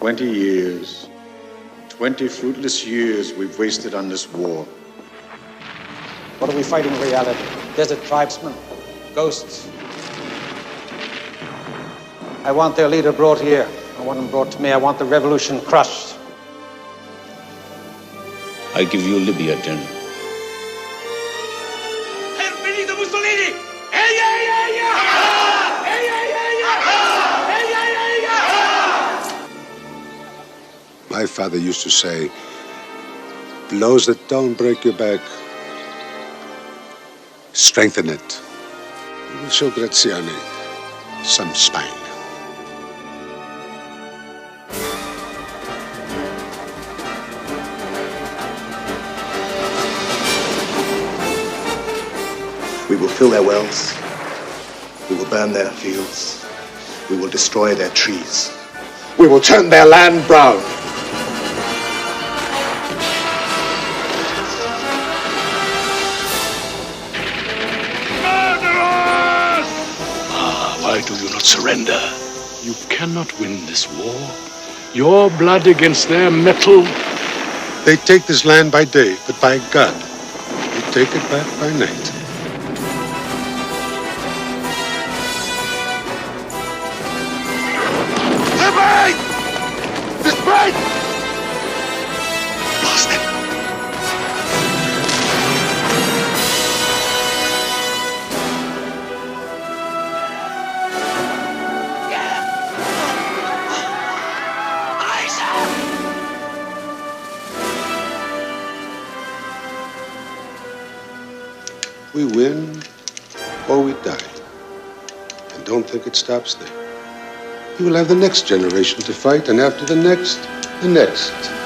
20 years. 20 fruitless years we've wasted on this war. What are we fighting in reality? Desert tribesmen? Ghosts? I want their leader brought here. I want him brought to me. I want the revolution crushed. I give you Libya, General. Benito Mussolini! My father used to say, blows that don't break your back, strengthen it. We will show Graziani some spine. We will fill their wells. We will burn their fields. We will destroy their trees. We will turn their land brown. Why do you not surrender? You cannot win this war. Your blood against their metal. They take this land by day, but by God, we take it back by night. We win or we die. And don't think it stops there. You will have the next generation to fight, and after the next, the next.